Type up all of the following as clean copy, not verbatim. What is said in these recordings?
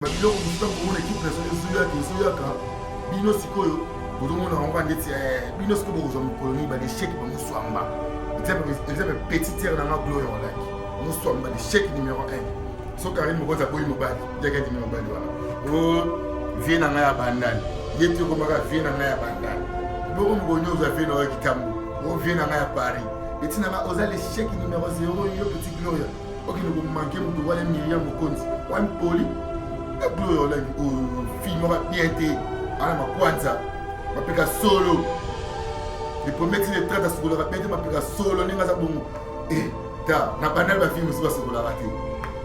Babilo kusta pour l'équipe nationale Zuyaka bino sikoyo bodomona on ndeti bino sikoyo bozo mkoloni ba l'échec ba muswamba exemple petit terre dans la gloire là muswamba l'échec numéro 1 so Karim Mokoza boy mobali jaga di mobali wala o vient na ya bandal yeto ko maka vient na ya bandal bo mbonyo za vient na kitambo o vient na ya Paris etina ma oza l'échec numéro 0 yo petit gloire OK nous manquer mu wala Myriam Mokonzi wa poli gloire là film va bien été ana makwanza mapeka solo les premiers titres de traite à solo rapide mapeka solo ninga za bongo ta na banal ba film si ba solo raté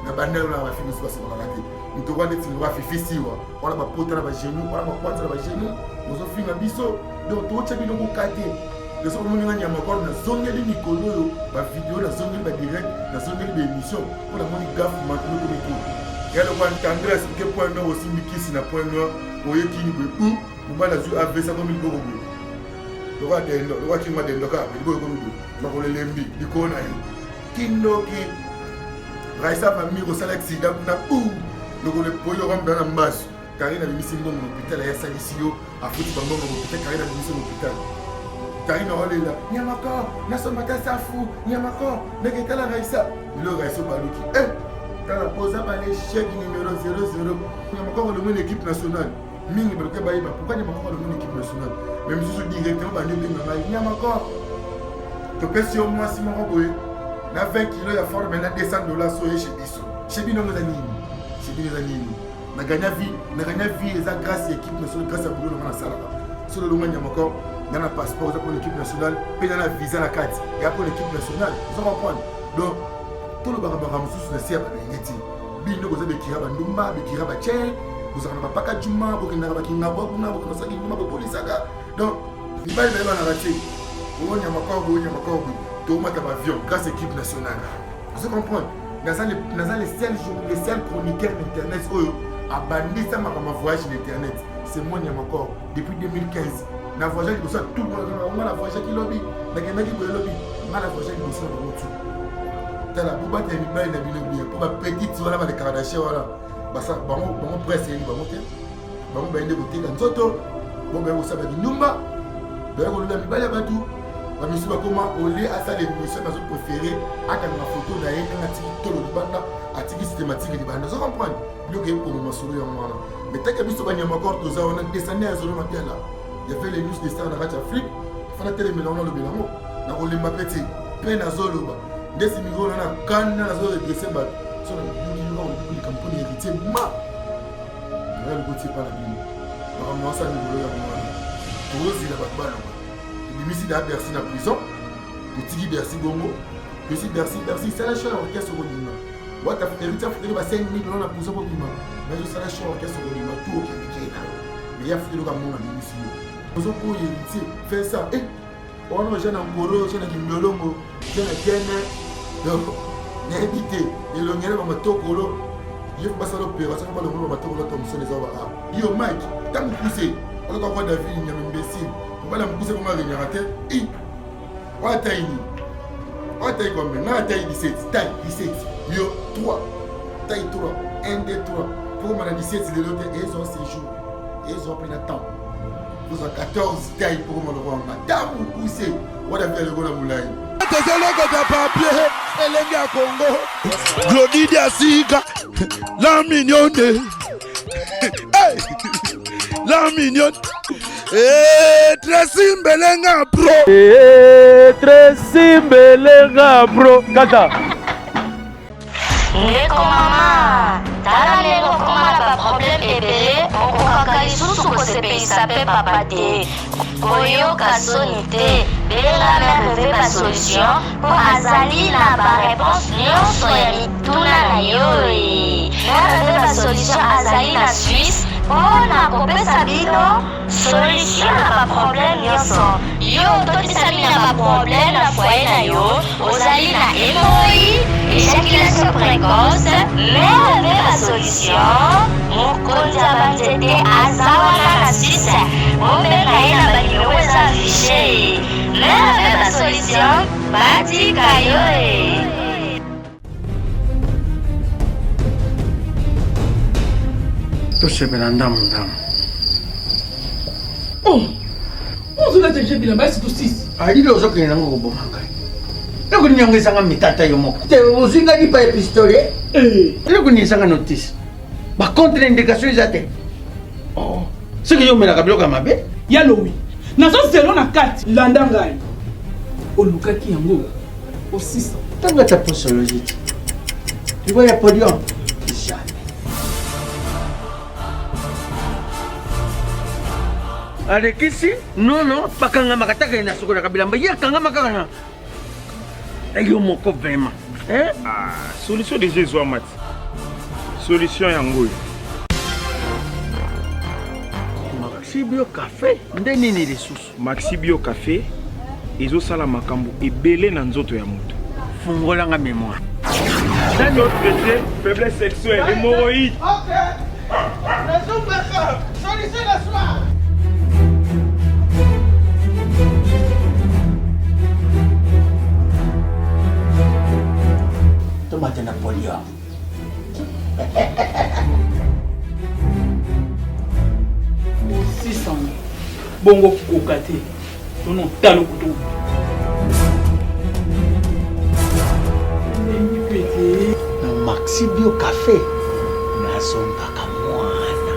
na banal na ba film si ba solo raté nto kwa ndeti wa fifisiwa wala ba pota na ba genou wala makwanza na ba genou mozo film biso donc to cha bilongo kate le so mo ninga nyama kwa na zongeli nikolo ba vidéo na zongeli ba direct na zongeli ba émission pour la moni gaffe maintenant comme tout. Il y a le point tendresse, qui point noir aussi, Mikis n'a point noir, ou qui nous peut ou mal à jouer avec ça comme il faut. Le roi d'Endo, le roi qui m'a donné le cas, il faut que nous devons le lembi, du coup, on a eu. Kino qui Raissa va miro Salaxi, d'Abna ou le polo rhum dans la masse, car il a mis son nom au hôpital à Yassalisio, à Football au hôpital, car il a mis son hôpital. Karine Rolé là, Niamako, Nasomata Safou, Niamako, Neketala Raissa, le Raissa Balouki. Quand la pose à l'échec numéro 00, il y a encore le équipe nationale. Mingi pourquoi il n'y a pas le équipe nationale. Même si je directement, il y a encore. Tu peux sur moi si mon robot. Na 20 kg ya fort maintenant $200 soyez chez biso. Chez bino ngazanini. Chez bino ngazanini. Na gagna vie et ça grâce à l'équipe nationale grâce à boulot dans la salle. Sur le long encore dans le passeport pour l'équipe nationale, puis dans la visa la carte. Et pour l'équipe nationale, vous comprenez. Donc tout le barabara mususu na sia balengeti bino koza bekira bandumba bekira ba chel kozana ba paka juma bokina ba kinga bokuna bokuna saki ngoma ba polisaka donc libali ba na raté onya makoko to mata ba avion grâce équipe nationale vous comprenez dans les seuls chroniqueurs internet oyo abandi ça ma voyage internet c'est moi Nyamakor depuis 2015 na voyage pour ça tout le monde na voyage qui lobby na kemaki bo lobby na voyage pour ça na rotu la bouba de Mibay na bilobie pour ma petite voilà ba de Kardashian voilà ba ça ba mo presse ni ba mo te ba mo bende ko teka nzoto bon ba ko sa ba numba ba ko la Mibay ba tout ba misu ba comment au lieu à ça les émissions ma préférée aka na photo na yé na tiki tolo libanda atiki systématique libanda ça comprendre le que pour ma solo ya mwana mais tant que biso ba nyama encore to za on a descendre à zone matin là il y avait les news de Star na Radio Afrique fana télé mais on a le bilango na ko le mapeti pe na zolo ba des immigrants na kan na zo redresser ba sur le campagne héritier ma elle goûte pas la vie vraiment ça nous le moi aussi la batba il misi da Bercy na prison petit Bercy bongo petit Bercy c'est la chose orchestre au Lima what a fait héritier fait ba 5 000 na prison au Lima mais c'est la chose orchestre au Lima tout au Québec mais il y a fait le gamin na misi nous avons héritier fait ça et on a jeune en goro jeune qui melongo jeune gene donc n'habité et le ngere ba matokolo il faut passer l'opération ba le ngolo matokolo comme ça les aba yo Mike tant pousser on va voir David il y a un imbécile on va la pousser comme un raté i wa taille comme na taille 17 taille 17 yo 3 taille 3 1 2 3 pour ma 17 c'est l'autre et ils ont séjour et ils ont pris le temps vous avez 14 taille pour moi le roi madame pousser on va faire le gros moulay papier elenge ya Congo Glody Diasiga la mignonne la mignonne Tracy Mbelenga bro Tracy Mbelenga bro kata ndeko mama tala lelo komala ba problème ebele okokaka lisusu kosepelisa mpe papa te koyoka soni te belenga merve basolution mpo azali na baréponse nyonso ya mituna na yo merve basolution azali na Suisse mpona kopesa bino solution na baproblème nyonso yo totisami na baproblème na foye na yo ozali na hémorroïde éjaculation précoce merve basolution mokonzi ya banzete aza wana na Suisse obenga ye na banimero eza afishe merve basolution batika yo tosepela ndamu. Oh, ozula teje bilamba esi tosisi. Alile ozokende nango koboma ngai. Loko ninyango esanga mitata yo moko. Te ozinga di pa epistole. Loko nisanga notice. Ba contre indication eza te. Oh, soki yo melaka biloko ya mabe? Yalowi. Nazo zelo na kati landa ngai. Olukaki yango osisa. Tanga ta posologie. Tu vois ya podium. Alekisi non pakanga makataka ina sokola kabilamba ya kanga makana ayo moko vraiment solution de Jésus amat solution yango Maxi Bio Café ndeni ni lisusu Maxi Bio Café ezo sala makambo ebele na nzoto ya moto fungola nga mémoire dans notre traité faiblesse sexuelle hémorroïde. OK raison baka solution la soir. Tomate Napoléon. Osisa bongo kokate. Tono talo kutu. Maxi Bio Café. Nasombaka mwana.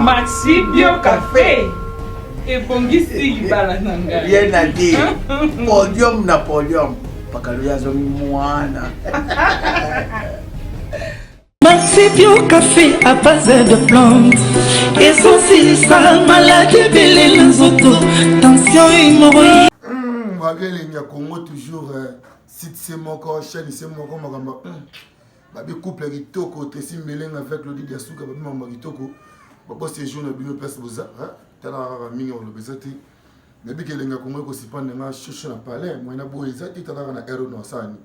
Maxi Bio Café. Ebongisi libala nanga. Rien à dire. Podium Napoléon. Pakaluya zomi mwana. Maxi Bio Café à base de plantes. Essentiel maladie belé les autos. Tension hémorroïde. Bagel ya Congo toujours site c'est mon corps chaîne c'est mon corps magamba. Babi couple kitoko Tessi Meleng avec Lodi Diasuka babi mamba kitoko. Babo séjour na bino place boza tala mingi on le bezati. Nabi kelenga Congo ko sipande nga shosho na palais moi na bo ezati tala na ero no sani.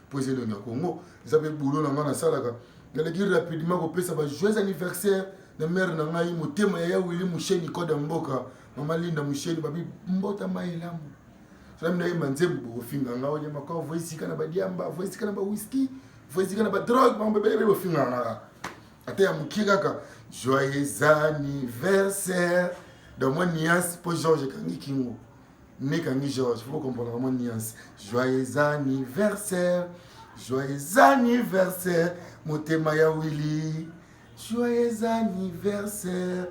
Poser le Congo, ils avaient boulot na ngana salaka. Ngaleki rapidement ko pesa ba joyeux anniversaire na mère na ngai motema ya Willy Musheni koda mboka. Mama Linda Musheni babi mbota mailamu. Sala mna manzembo finga ngawo nyama kwa voice kana ba diamba, voice kana ba whisky, voice kana ba drogue, mama bebe bo finga ngaka. Ate ya mukika ka joyeux anniversaire. Dans mon nuance pour Georges Kangi Kingo. Ne Kangi Georges, faut comprendre mon nuance. Joyeux anniversaire. Joyeux anniversaire. Motema ya Willy. Joyeux anniversaire.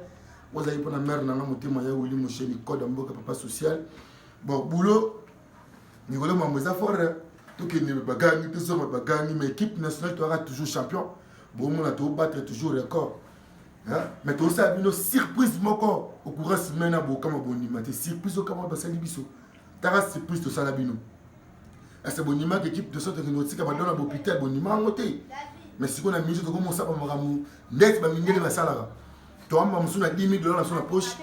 Vous avez pour la mère na motema ya Willy Musheni code mboka papa social. Bon boulot. Ni wala mamoza fort. Tout que ne bagangi, tout ça bagangi, mais équipe nationale tu auras toujours champion. Bon on a tout battre toujours record. Mais tu as une surprise moko au courant de semaine à Bokama Bonima. Tu surprise au Kama Basali Biso. Tu as surprise de Salabino. C'est Bonima qui équipe de sorte que nous sommes dans l'hôpital Bonima en côté. Mais si on a mis de comment ça va me ramer, net va miner la salle. Tu as même sur 10 000 $ dans son approche.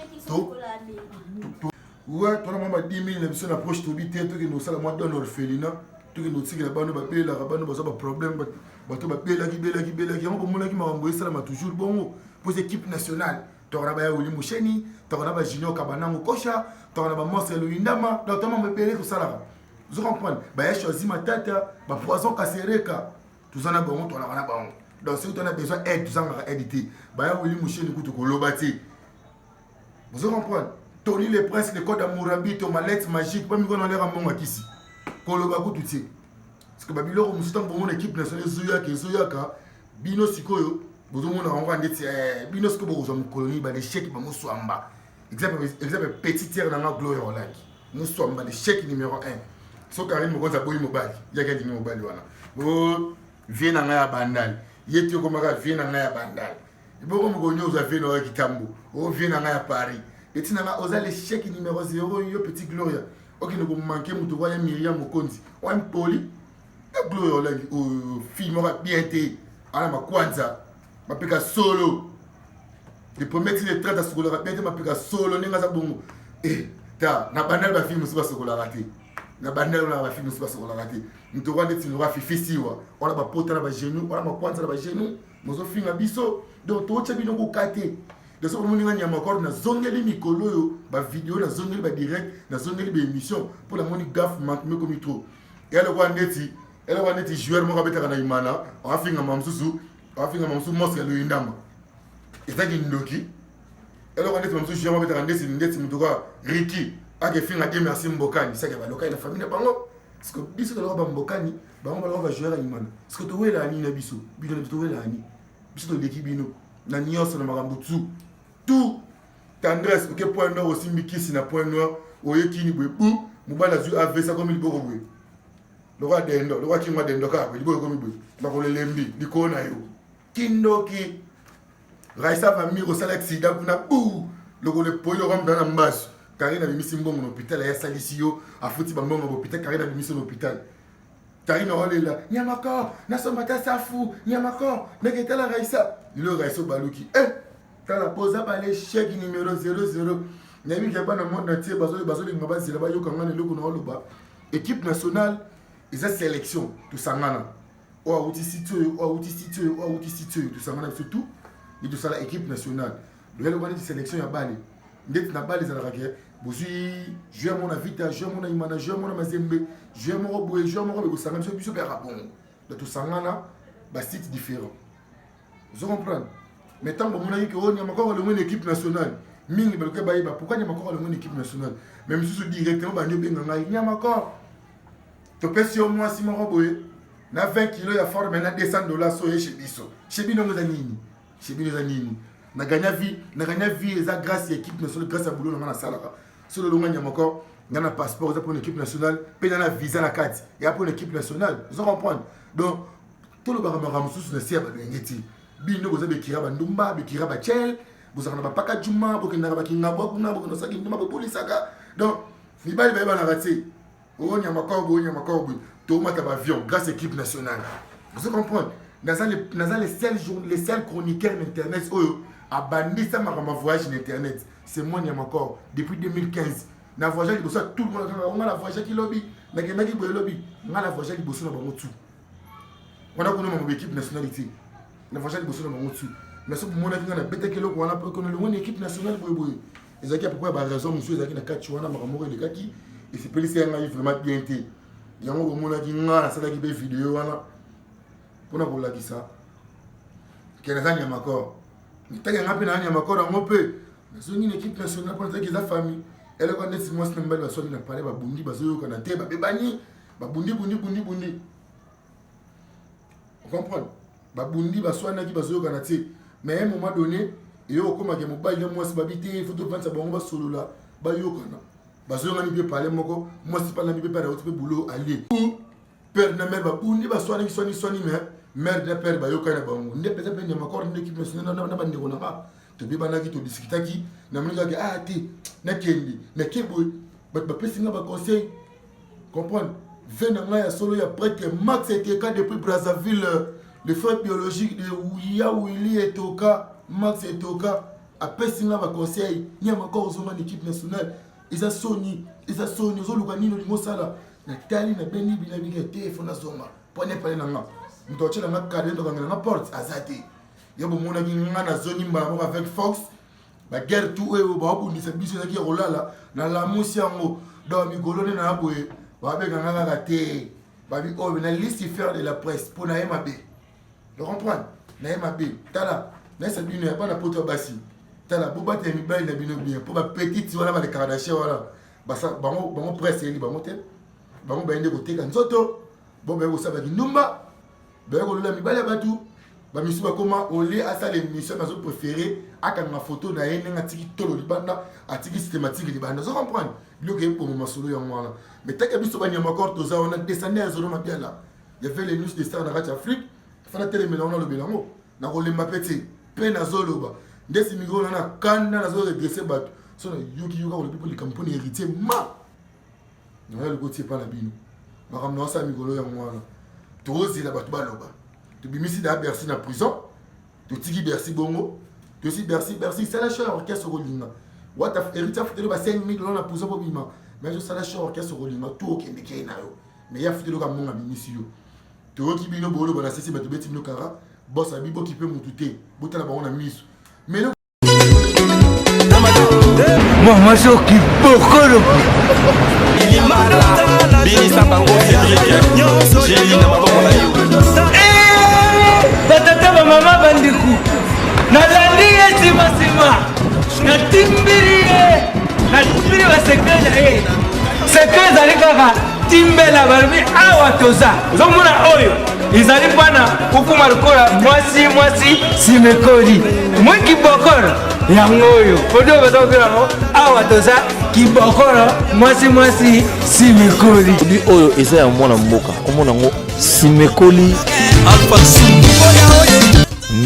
Ouais, tu as même 10 000 dans son approche. Tu dis que nous sommes dans l'orphelinat. Tu que nous sommes là-bas, nous avons là, nous avons des problèmes. Bato ba belaki yango mona ki makambo esala ma toujours bongo pour équipe nationale to raba ya Willy Musheni to raba Junior Kabanango Kosha to raba Mose Luindama donc to mama pele ko sala vous comprenez ba ya choisi matata ba poison kasereka tout ça na bongo to na bana bongo donc si tu as besoin aide tout ça va éditer ba ya Willy Musheni ko to ko lobati vous comprenez Tony le prince le code Amourabi to mallette magique pas mi ko na lera mbongo kisi ko loba ko tuti. Parce que Babylone, nous sommes pour mon équipe nationale Zoyaka, Bino Sikoyo, vous on va dire Bino Sikoyo, vous avez colonie, les chèques, nous sommes en bas. Exemple, petit tiers dans la gloire, nous sommes en bas, les chèques numéro 1. So Karim, nous avons un mobile, il y a quelqu'un qui mobile. Oh, viens en a bandal, il y a tout comme viens en a bandal. Et bon, nous avons un Kitambo, oh, viens en a Paris. Et tu n'as pas les chèques numéro 0, il y a petit gloria. Ok, nous avons manqué, nous avons Myriam Mokondi, on est poli. Gloire la film aura bien été à ma kwanza ma peka solo les premiers les 30 à ce qu'on aura bien été ma peka solo n'est pas bon et ta na bandal ba film c'est pas ce qu'on a raté na bandal na ba film c'est pas ce qu'on a raté nous te rendre tu n'auras fait festiwa on a ba pota na ba genou on a ma kwanza na ba genou nous au film biso donc to tchabi no ko kate de ce moment ngani ya makor na zongeli mikolo yo ba vidéo na zongeli ba direct na zongeli ba émission pour la moni gaffe manque me comme trop et le roi ndeti elle va être joueur, moi, avec un imana, on va finir un mamsou, Mosque Luindama. ezaki ndoki eloko ndeti mosusu jama betaka ndeti mutuka Ricky ake finga te merci mbokani saka baloka na famille bango parce que biso toloka bambokani bango baloka ba jouer imana parce que to wela ani na biso bino to wela ani biso to leki bino na nyonso na makambo tout tendresse que point noir aussi mikisi na point noir oyekini bwe bu mubala zu avesa comme il boko bwe le roi qui m'a dendo ka bwe boko comme bwe na ko lembi likona yo kindoki Raisa va miro sala accident kuna bu le poilo ram dans mbas Karina bimisi mbongo na hôpital ya salisio afuti bambongo na hôpital Karina bimisi na hôpital Karina olela nyamako na somata safu nyamako neketela Raisa le Raisa baluki tala posa ba l'échec numéro 00 nyami ke bana monde entier bazoli ngaba zila ba yoka ngane loko na oloba équipe nationale isa sélection tout sangana o auti sitio tout sangana surtout et tout ça la équipe nationale le le de sélection ya bali ndeti na bali za la rake bozui jouer mon avita jouer mon imana jouer mon mazembe jouer mon boye jouer mon be sangana biso be rabon de tout sangana ba site différent vous comprenez mais tant que mon ami que on y a encore le équipe nationale mingi beloke bayiba pourquoi y a encore le équipe nationale même si je directement ba nyo benga ngai y a encore to pesi au moins si mon boye na 20 kg ya forme maintenant $200 so chez biso chez bino ngazanini chez bino zanini na gagna vie eza grâce à l'équipe nationale grâce à boulot na salaka sur le longa nyamako ngana passeport pour une équipe nationale pe na visa na carte et pour une équipe nationale vous comprenez donc tout le barama mususu na sia ba ngeti bino boza bekira ba ndumba bekira ba chel bozana ba paka juma bokenda ba kinga bokuna bokona saki ndumba ba polisaka donc ni ba na rati o nyamako to mata ba avion grâce à l'équipe nationale vous comprenez dans les seuls chroniqueurs d'internet oyo abandi ça ma voyage d'internet c'est moi nyamako depuis 2015 na voyage liboso tout le monde on a la voyage qui lobby na kendaki boye lobby on a la voyage liboso na bango tout on a connu mon équipe nationalité na voyage liboso na bango tout mais so mona kinga na bete kelo ko wana pour que le équipe nationale boye ezaki pourquoi ba raison monsieur ezaki na kati wana makamoko le kaki et c'est pelisi nga vraiment bien té yango mona kinga na sala ki be vidéo wana pour na kola kisa kena nyamako mitaka ngapi na nyamako na ngope so une équipe nationale pour que la famille elle quand est moi c'est mbele baso na parler ba bundi bazo kana te ba bebani ba bundi vous comprenez ba bundi baso na ki bazo kana te mais à un moment donné yo koma ke mobile moi c'est babité photo vendre ba ngba solo là ba yo kana bazo ngani bien parler moko moi c'est pas la bien parler autre boulot aller père na mère ba bundi baso na ki soni mais mère de père ba yo kana ba ngo ndé peut-être bien makor une équipe nationale na ba ndeko na ba to bibana ki to discutaki na mlinga ke te na kendi na keboy ba pesinga ba conseil comprendre venanga ya solo ya prêtre Max Eteka depuis Brazzaville le frère biologique de Ouya Willy Etoka Max Etoka a pesinga ba conseil nyama ko zoma l'équipe nationale isa soni zo lukani no lingo sala na tali na beni bina bina téléphone zoma pone pale na nga mtoche na ngakade ndo ngana na porte azati yabo mona kinga na zoni mbala avec Fox ba guerre tout e ba bundi sa biso na ki rolala na la musi yango do mi golone na boye ba be nganga ka te ba bi o na liste faire de la presse pour na MAB le comprendre na MAB tala na sa bino ya pas na poto basi tala boba te mi ba na bino bien pour ba petite wala ba le Kardashian wala ba sa bango presse eli bango te bango ba ende ko teka nzoto bo ba ko sa ba kinumba ba ko lola mi ba la batu ba misu ba koma olé à ça l'émission mazo préféré aka ma photo na yene ngatiki tolo libanda atiki systématique libanda zo comprendre bloqué pour mon solo ya mwana mais taka biso ba nyama corto za on a descendu à zone mabia là il y avait les news de Star na Radio Afrique fana télé melona lo belango na ko lemba petit pe na zoloba ndesi migro na kanda na zo regresser bat so na yuki yuka ko people compagnie héritier ma na le côté pas la bino ba ramna sa migro ya mwana tozi la batu baloba tu bimisi da Bercy na prison tu tiki Bercy bongo tu si Bercy c'est la chère orchestre rolinga what a héritier foutu ba 5000 $ na prison pour bima mais je la chère orchestre rolinga tout ok ndeke na yo mais ya foutu ka monga bimisi yo tu ki bino bolo bana sisi ba tu beti bino kara boss abi bo ki peut mututé botala ba on a miso mais moi je qui bokolo Binisa bango Cédric J'ai na maboko na yo batata ba mama bandiku nalandi ye simasima natimbiri basekre na ye sekre ezali kaka timbela balobi awa toza ozomona oyo ezali mpana kokuma lokola mwasi simekoli mwi kibokolo yango oyo odio bazokolango awa toza kibokolo mwasi simekoli lui oyo eza ya mwana mboka omona ngo simekoli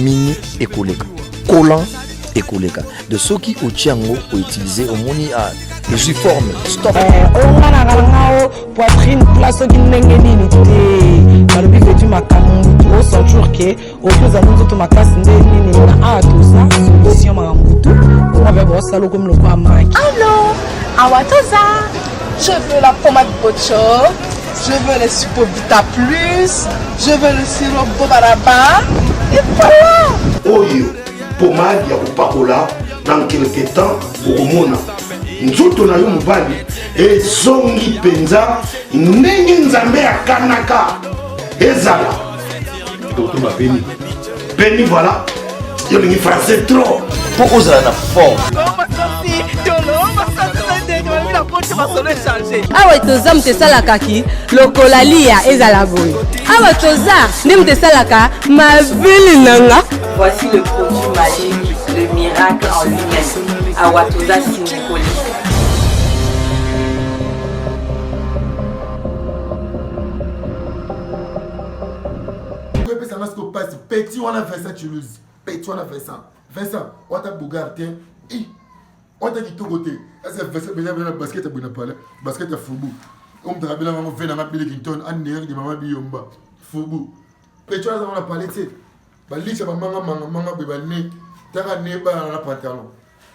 mini ekoleka collant ekoleka de soki otia yango outilize omoni a je suis forme stop ongana kalangao poitrine place soki ndenge nini te balobi vetu makambo osentur ke okozala nzoto makasi nde nini na awa toza solution makambo tu omabe bosala okomi lokwa maki allo awa toza je veux la pommade bocho je veux les Supovita plus je veux le sirop Bobaraba et voilà oyo pomade ya kopakola dans quelque temps okomona nzoto na yo mobali ezongi mpenza ndenge nzambe akanaka ezala docteur bapeni peni voilà yo lingi français trop mpo ozala na forme awa toza moto esalakaki lokola lia ezala boye awa toza nde moto esalaka mabili nanga. Voici le produit magique, le miracle en lui-même. Awa toza Simekoli. Petit, on a fait ça, tu le dis. Petit, on a fait ça. Vincent, on t'a bougarté. On t'a dit tout côté. Est-ce que Vincent, bien basket, on a parlé. Basket, à football. On t'a rappelé, on fait un Billy Clinton, un nerf de maman Biomba. Football. Petit, on a parlé, tu sais. Balicha manga bebane tara neba na pantalon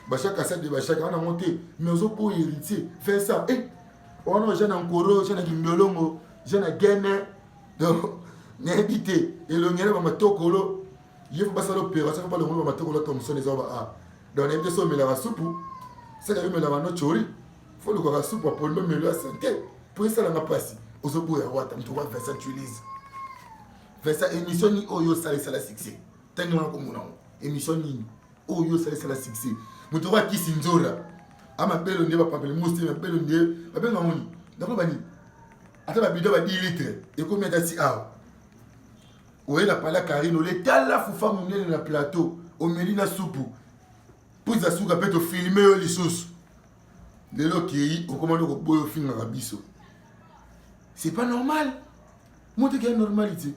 ba chaque cassette de ba chaque on a monté mais aux pour héritier faire ça on a jeune encore jeune qui miolongo jeune gene donc n'habité et le ngere ba matokolo il faut passer l'opération pas le monde ba matokolo Thomson les aba a donc on est so mais la soupe c'est que mais la no chori faut le quoi soupe pour le mieux la santé pour ça la passe aux pour ya wata tu vas faire ça tu lises fais ça émission ni oyo sala sala succès tellement comme non émission ni oyo sala sala succès muto wa kisi nzora ama belo ne ba papel musti belo ne ba belo ngoni d'accord bani ata ba bido ba 10 litres et combien d'assi a oye la pala Karine le tala fufa munene na plateau au melina soupe pour za suka peto filmer les sauces de lo ki o commande ko boyo finga rabiso c'est pas normal monte que normalité.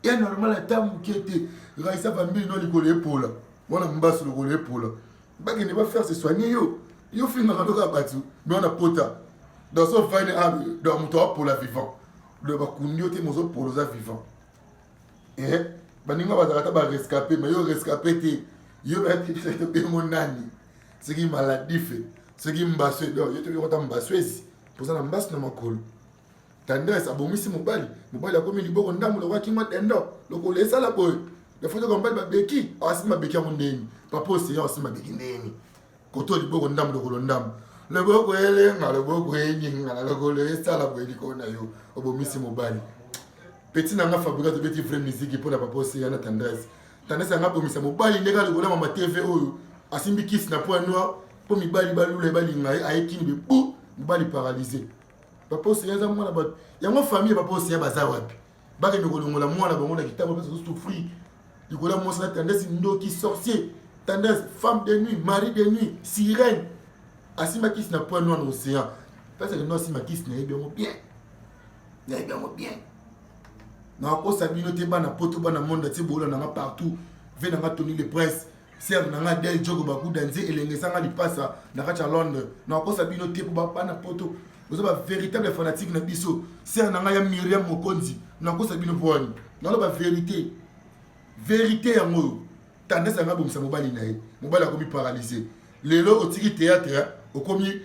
Il est normal à ta qui était Raïsa famille non les épaule. On a mbasse le épaule. Bah qui ne va faire se soigner yo. Yo fait un rando battu. Mais on a pota. Dans son fin dans mon toit pour la vivant. Le bakunyo te mozo pour les vivants. Bah ninga va zara ba rescapé mais yo rescapé te yo ba te mon nani. C'est qui maladie fait. C'est qui mbasse donc yo te ko ta mbasse pour ça na mbasse na makolo. Tendance abomisi mobali akomi liboko ndamu lo waki ngwa tendo loko lesa la boy le foto ko mbali babeki asima beki ya ndeni papa ose ya asima beki ndeni koto liboko ndamu loko ndamu le boko ele ngalo boko enyi ngala loko lesa la boy liko na yo obomisi mobali petit nanga fabrique de petit vrai musique pour la papa ose ya na tendance nga bomisa mobali ndeka loko na mama TV oyo asimbi kiss na point noir po mibali balula bali ngai ayekini be bu mobali paralysé. Papa aussi yaza mwana ba yango famille papa aussi baza wapi baka nyokolongola mwana bango na kitabo parce que souffrir ikola monsa tendance ndoki sorcier tendance femme de nuit mari de nuit sirène asima kis na point noir l'océan parce que non asima kis na bien na ko sabino te bana poto bana monde ti bola na partout vena nga Tony le Prince serve na nga del jogo ba kudanze elenge sanga lipasa na kacha Londres na ko sabino te po bana poto. Vous avez un véritable fanatique dans biso. C'est un anga ya Myriam Mokonzi. Na ko sabino poani. Na ba vérité. Vérité ya mo. Tendance anga bomisa mobali na ye. Mobali akomi paralysé. Lelo otiki théâtre, okomi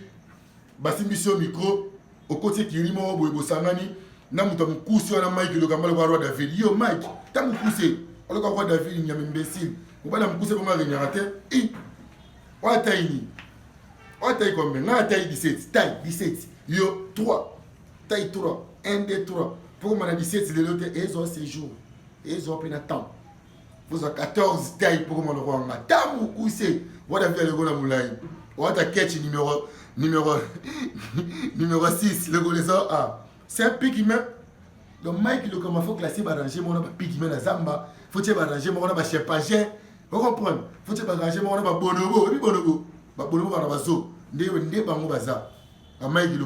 basimbiso micro, okoti kirimo boy bosangani na muta mukusi wana Mike le kambala kwa roi David. Yo Mike, ta mukuse. Oloka roi David nyama imbécile. Mobali mukuse ko ma renyarate. Wa taini. Wa taille combien? Na taille 17, taille 17. Yo 3, taille 3, 1, 2, 3. Pour qu'on a 17, c'est l'autre, et ils ont séjour. Et ils ont pris un temps. Vous avez 14 tailles pour moi le roi. Tamu Koussé. What a fait le gars Moulay? What a catch numéro 6. Le gars ça. Ah. C'est un pic qui met. Donc Mike, il faut classer Baranger, mon pic qui met la Zamba. Faut que Baranger, mon chépagé. Vous comprenez? Faut que Baranger, mon bonobo. Bonobo, Barabazo. Ndé bango baza. Mike, il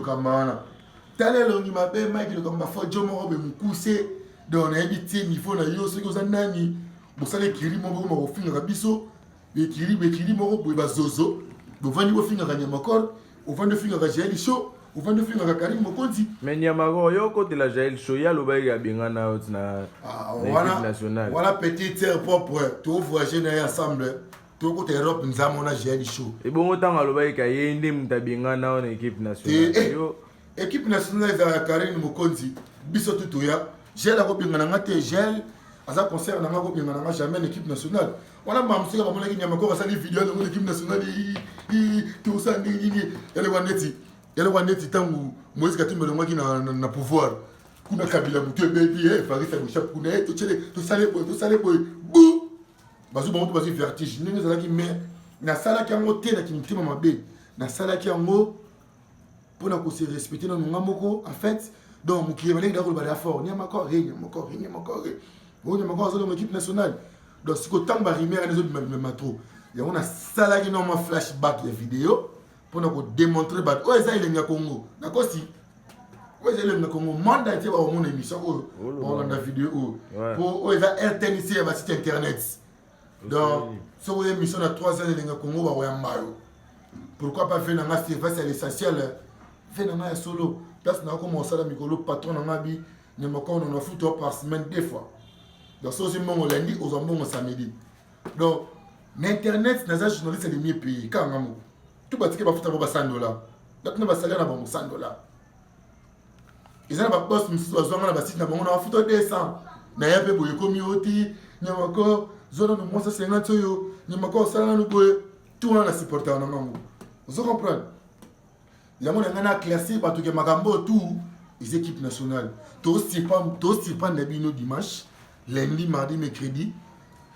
Tale longi mabe Mike, il faut que mon robe Moussé. Donc on a évité niveau na yo ce que ça nani. Bosale kiri mo mo finga biso be kiri mo bo bazozo bo vandi bo finga kanya makor o vandi finga ka Jael show o vandi finga ka Karim Mokonzi mais nyamako yo côté la Jael show ya lo ba ya bingana out na équipe nationale voilà petit terre propre to voyager na ensemble to côté Europe nzamo na Jael show e bongo tanga lo ba ka yende mutabingana na équipe nationale yo équipe nationale za Karim Mokonzi biso tutu ya Jael ko bingana ngate Jael Asa concert n'a pas jamais l'équipe nationale. On a même si on a dit encore ça les vidéos de l'équipe nationale tout ça ni elle est waneti tangu Moïse Katumbi le qui na pouvoir. Kuna Kabila mutu baby Faris Aboucha kuna to salé boy bou. Bazu bon bazu vertige. Ni ça qui mais na sala qui ngo te na ki mutima mabe. Na sala qui ngo pour na ko se respecter na ngamoko en fait donc mukiye baleng da ko ba fort ni makor bon, il y a encore une équipe nationale. Donc, si vous avez rimé à les autres, même trop. Il y a un salarié normalement flashback les vidéos pour nous démontrer que oh, ça il est au Congo. D'accord si. Ouais, c'est le Congo. Mandat était au mon émission. On a la vidéo. Pour oh, ça RTNC à site internet. Donc, si vous avez une émission à 3 ans il est au Congo, bah ouais mayo. Pourquoi pas faire un c'est l'essentiel. Faire un solo. Place n'a commencé à micro patron en abi. Nous on a foutu par semaine deux fois. Donc, ça, c'est mon lundi, aux ambons samedi. Donc, l'Internet, les journalistes, c'est les mieux payés. Quand on a tout le monde qui va foutre $100. Donc, on va salaire $100. Ils ont un poste, ils ont un site, on va foutre 200. Il y a un peu de communauté, il y a encore, zone de moins 50 euros, il y a encore ça, tout le monde a supporté. Vous comprenez? Il y a un classé, parce que tout, les équipes nationales. Tous les pas de dimanche. Lundi, mardi, mercredi,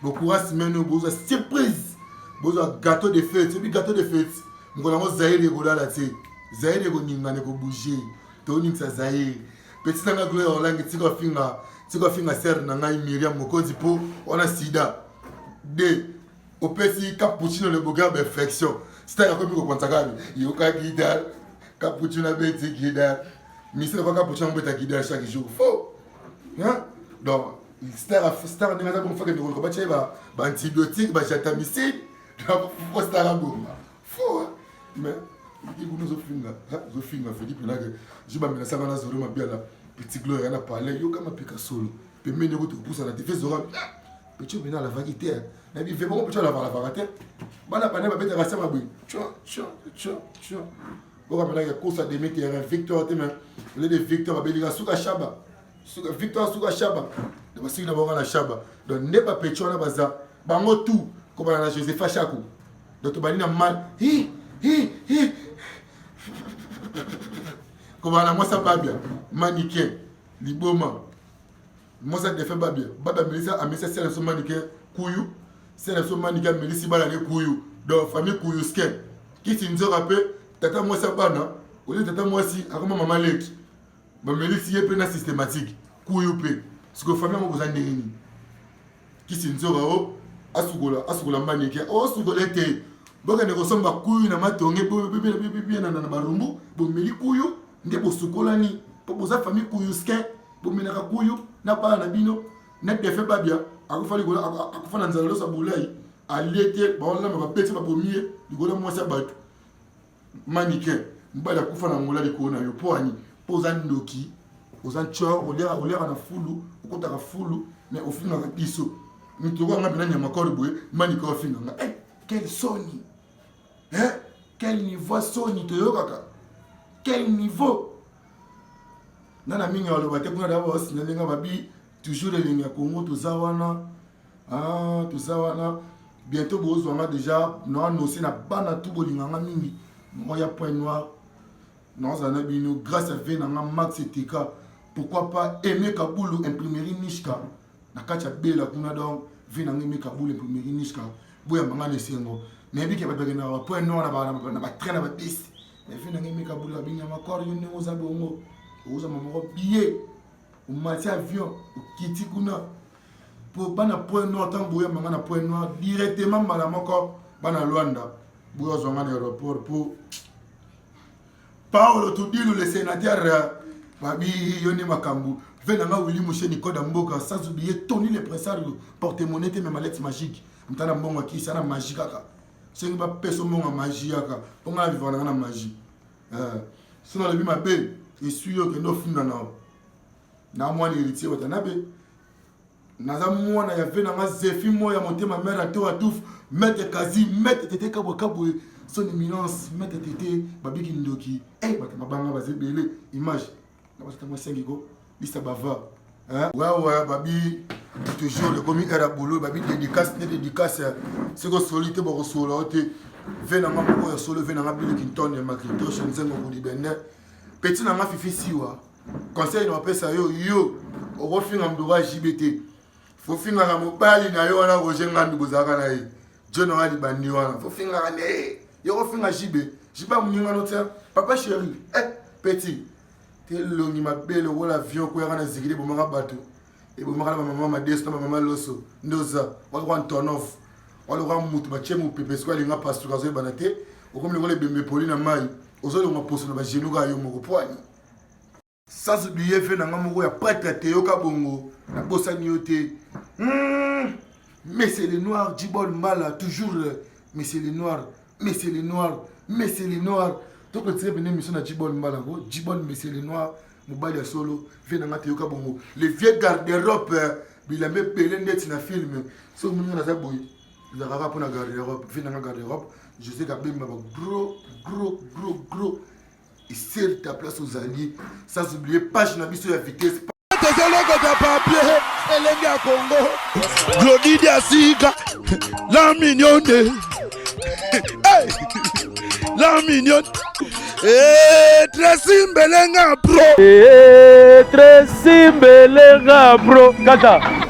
beaucoup de semaines, beaucoup de surprises, beaucoup de gâteaux de fête. C'est gâteau de fête. Nous avons Zahir de Gola là, Zahir de Goninga ne peut bouger. Tony ça Zahir. Petit nanga gloire en langue, tu vas finir serre nanga Myriam Mokonzi pour on a sida. De au petit cappuccino le boga perfection. C'est un peu comme ça gagne. Il y a guidar, cappuccino bête guidar. Mais c'est pas cappuccino bête guidar chaque jour. Faux. Hein? Donc star ndinga za kumfaka ndiko ba cheba ba antibiotique ba jatamicine pour star bomba fou mais il nous zofinga Philippe là que je ba mina sanga na zoro mabia la petit gloire na parler yo kama pika solo pe mene ko to poussa la défense zoro petit bina la vérité na bi fait bon petit la vérité bana bana ba beta rasa mabui tcho bon comme là il course de mettre un victoire te mais le de victoire ba liga suka shaba victoire suka shaba de basi na bonga na shaba donc ne pas petit na baza bango tout comme na Joseph Chakou donc bani na mal comme na moi ça va bien mannequin liboma moi ça te fait pas bien baba melisa amisa c'est le mannequin kuyu c'est le mannequin melisi bala le kuyu donc famille kuyu sken qui s'inzo rappelle tata moi ça bana au lieu tata moi si akoma maman leki ba melisi yé pena systématique kuyu pe ce que famille mo besoin de nini qui s'inzo rao asugola mannequin o sugola te boka ne kosomba kuyu na matonge bébé na barumbu bo meli kuyu nde bo sukolani po boza famille kuyu sken bo menaka kuyu na pa na bino na defe babia akufali gola akufana nzalo sa bulai alete ba wala ma pete ba bomie ligola mwasa batu mannequin mbala kufana ngola likona yo poani poza ndoki oza chor olera na fulu okota ka fulu mais au final na biso mitoko nga bina nyama korboe mannequin ofinga nga quel soni hein quel niveau soni to yokaka quel niveau nana mingi aloba te kuna d'abord sinalenga babi toujours les liens Congo tozawana bientôt bozwanga déjà non nosi na bana tout bolinganga mingi moya point noir non ça na bino grâce à venanga Max TK pourquoi pas aimer Kaboulou imprimerie Nishka na kacha bela kuna donc vina ngimi kabule pour merinishka boya mangane sengo mais bi ke ba begena ba point nord na ba train na ba bis mais vina ngimi kabule binya makor yone oza bongo oza mamoko billet o mati avion o kiti kuna pour bana point nord tant boya mangana point nord directement mala moko bana Luanda boya zonga na aéroport pour Paolo Tudilu le sénateur babi yone makambu venanga Willy Mouché Nicoda Mboka sans oublier Tony le pressario porte-monnaie te même lettre magique mtana mbongo ki sana magique kaka sengi ba peso mbongo magie kaka ponga vivre na magie sinon le bima be esuyo ke no funda na mwana héritier watanabe naza mwana ya venanga zefi moya motema mère ato atuf mette kazi mette tete kabo kabo son éminence mette tete babiki ndoki mabanga bazebele image na basitama sengiko lista bava ouais babi toujours le commis era boulot babi dédicace c'est que solité bo solo te venanga moko ya solo venanga Bill Clinton et Macintosh nzengo ko libende petit na ma fifi siwa conseil no pesa yo o refinga mdoga JBT faut finga na mobali na yo wana roger ngandu bozaka na ye John ali bandi wana faut finga ne yo refinga jiba muninga no tia papa chéri petit te longi mabele wala avion ko yana zikiri bomaka bato e bomaka mama madesto mama loso ndoza wala Antonov wala mutu bachemu pepesko linga pastor kazo banate okomle ngole bembe polina mai ozolo ngaposo na ba genou yo moko poani sans oublier fait na ngamoko ya prêtre Théo Kabongo na bosani yote mais c'est les noirs Djibol Mala toujours mais c'est les noirs donc le tiré mission na Djibol Mala go Djibol mais c'est les noirs mobali ya solo fait na Théo Kabongo les vieux garde-robe bilambe pelé net na film so munga na zaboy la rara pour na garde-robe fait na garde-robe je sais qu'après ma gros et serre ta place aux alliés sans oublier page na biso ya vitesse papier elenga Congo Glody Diasika la mignonne la mignonne Tracy Mbelenga bro Tracy Mbelenga bro kata